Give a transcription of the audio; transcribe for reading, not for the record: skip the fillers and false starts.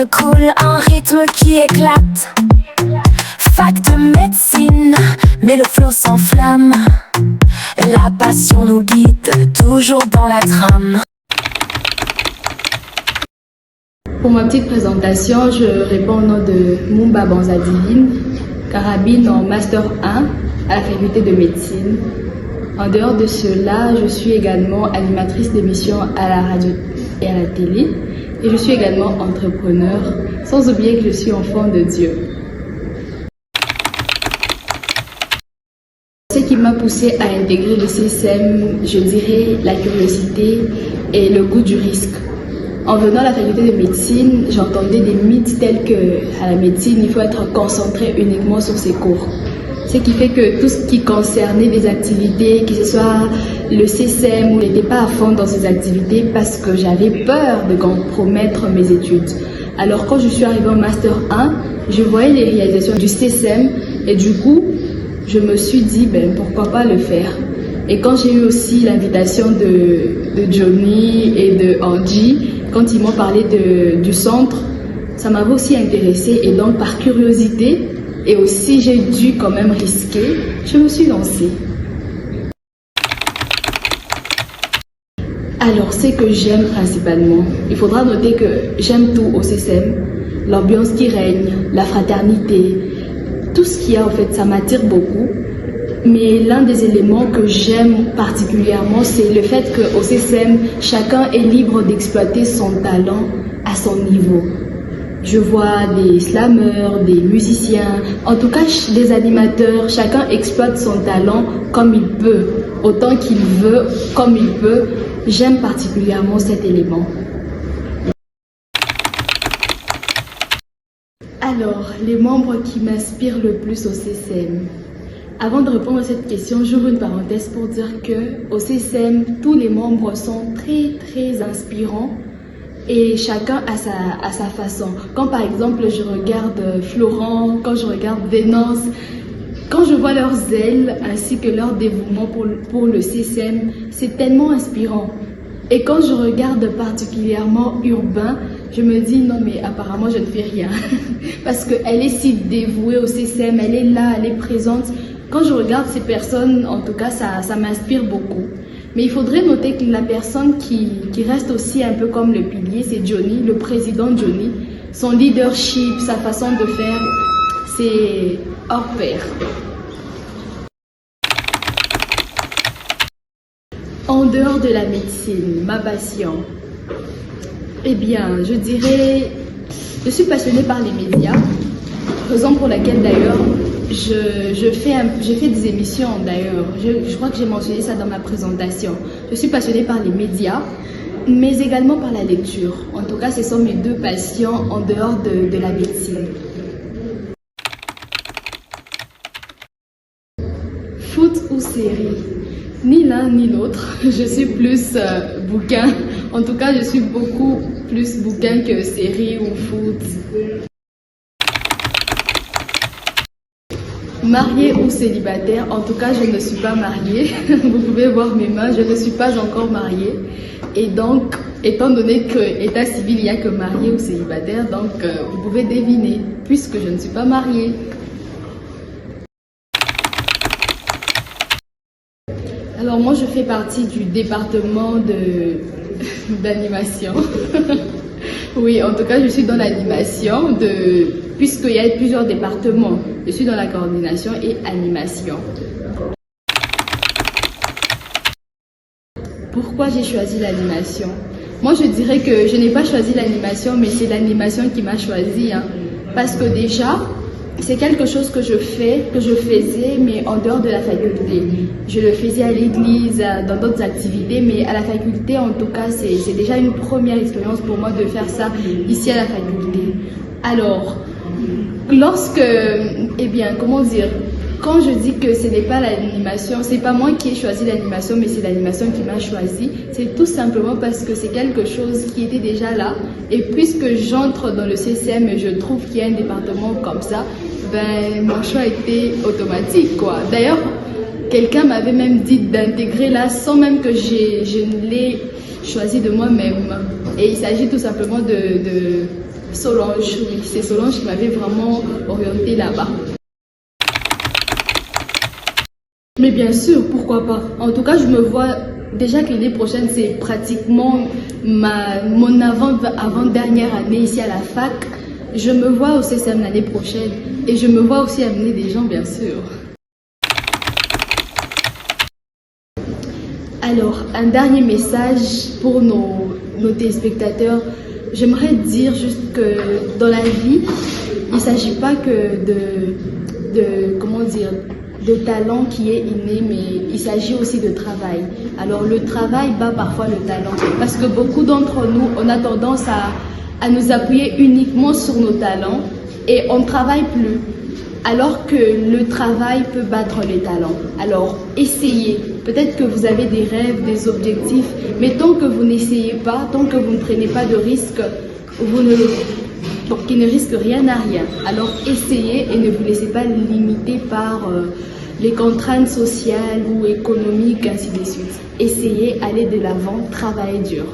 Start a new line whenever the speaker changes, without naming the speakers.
l'adrénaline coule, un rythme qui éclate. Fac de médecine, mais le flot s'enflamme. La passion nous guide, toujours dans la trame.
Pour ma petite présentation, je réponds au nom de Moumba Banzadiline, carabine en Master 1 à la faculté de médecine. En dehors de cela, je suis également animatrice d'émissions à la radio et à la télé. Et je suis également entrepreneur, sans oublier que je suis enfant de Dieu. Ce qui m'a poussé à intégrer le CSM, je dirais la curiosité et le goût du risque. En venant à la faculté de médecine, j'entendais des mythes tels que à la médecine, il faut être concentré uniquement sur ses cours. Ce qui fait que tout ce qui concernait des activités, que ce soit le CSM, où je n'étais pas à fond dans ces activités parce que j'avais peur de compromettre mes études. Alors quand je suis arrivée en Master 1, je voyais les réalisations du CSM et du coup, je me suis dit, pourquoi pas le faire. Et quand j'ai eu aussi l'invitation de Johnny et de Angie, quand ils m'ont parlé du centre, ça m'avait aussi intéressée et donc par curiosité, et aussi j'ai dû quand même risquer, je me suis lancée. Alors, ce que j'aime principalement, il faudra noter que j'aime tout au CSM, l'ambiance qui règne, la fraternité, tout ce qu'il y a en fait, ça m'attire beaucoup. Mais l'un des éléments que j'aime particulièrement, c'est le fait qu'au CSM, chacun est libre d'exploiter son talent à son niveau. Je vois des slameurs, des musiciens, en tout cas des animateurs, chacun exploite son talent comme il peut, autant qu'il veut, comme il peut. J'aime particulièrement cet élément. Alors, les membres qui m'inspirent le plus au CSM. Avant de répondre à cette question, j'ouvre une parenthèse pour dire que au CSM, tous les membres sont très inspirants et chacun a sa façon. Quand par exemple je regarde Florent, quand je regarde Vénance, quand je vois leur zèle ainsi que leur dévouement pour le CSM, c'est tellement inspirant. Et quand je regarde particulièrement Urbain, je me dis non mais apparemment je ne fais rien. Parce qu'elle est si dévouée au CSM, elle est là, elle est présente. Quand je regarde ces personnes, en tout cas ça m'inspire beaucoup. Mais il faudrait noter que la personne qui reste aussi un peu comme le pilier, c'est Johnny, le président Johnny. Son leadership, sa façon de faire, c'est hors pair. En dehors de la médecine, ma passion, eh bien, je dirais, je suis passionnée par les médias, raison pour laquelle d'ailleurs, je fais des émissions d'ailleurs, je crois que j'ai mentionné ça dans ma présentation. Je suis passionnée par les médias, mais également par la lecture. En tout cas, ce sont mes deux passions en dehors de la médecine. Foot ou série? Ni l'un ni l'autre. Je suis plus bouquin. En tout cas, je suis beaucoup plus bouquin que série ou foot. Mariée ou célibataire? En tout cas, je ne suis pas mariée. Vous pouvez voir mes mains, je ne suis pas encore mariée. Et donc, étant donné qu'état civil, il n'y a que marié ou célibataire, donc vous pouvez deviner, puisque je ne suis pas mariée. Alors moi, je fais partie du département d'animation. Oui, en tout cas, je suis dans l'animation, puisqu'il y a plusieurs départements. Je suis dans la coordination et animation. Pourquoi j'ai choisi l'animation? Moi, je dirais que je n'ai pas choisi l'animation, mais c'est l'animation qui m'a choisi. Parce que déjà, c'est quelque chose que je faisais, mais en dehors de la faculté. Je le faisais à l'église, dans d'autres activités, mais à la faculté, en tout cas, c'est déjà une première expérience pour moi de faire ça ici à la faculté. Alors, quand je dis que ce n'est pas l'animation, c'est pas moi qui ai choisi l'animation, mais c'est l'animation qui m'a choisi. C'est tout simplement parce que c'est quelque chose qui était déjà là. Et puisque j'entre dans le CCM et je trouve qu'il y a un département comme ça, mon choix était automatique, quoi. D'ailleurs, quelqu'un m'avait même dit d'intégrer là sans même que je ne l'ai choisi de moi-même. Et il s'agit tout simplement Solange, oui, c'est Solange qui m'avait vraiment orientée là-bas. Mais bien sûr, pourquoi pas. En tout cas, je me vois déjà que l'année prochaine, c'est pratiquement mon avant-dernière année ici à la fac. Je me vois au CSM l'année prochaine et je me vois aussi amener des gens, bien sûr. Alors, un dernier message pour nos téléspectateurs. J'aimerais dire juste que dans la vie, il ne s'agit pas que de talent qui est inné, mais il s'agit aussi de travail. Alors le travail bat parfois le talent, parce que beaucoup d'entre nous, on a tendance à nous appuyer uniquement sur nos talents et on ne travaille plus. Alors que le travail peut battre les talents. Alors essayez. Peut-être que vous avez des rêves, des objectifs, mais tant que vous n'essayez pas, tant que vous ne prenez pas de risques, qui ne risquent rien à rien. Alors essayez et ne vous laissez pas limiter par les contraintes sociales ou économiques, ainsi de suite. Essayez, allez de l'avant, travaillez dur.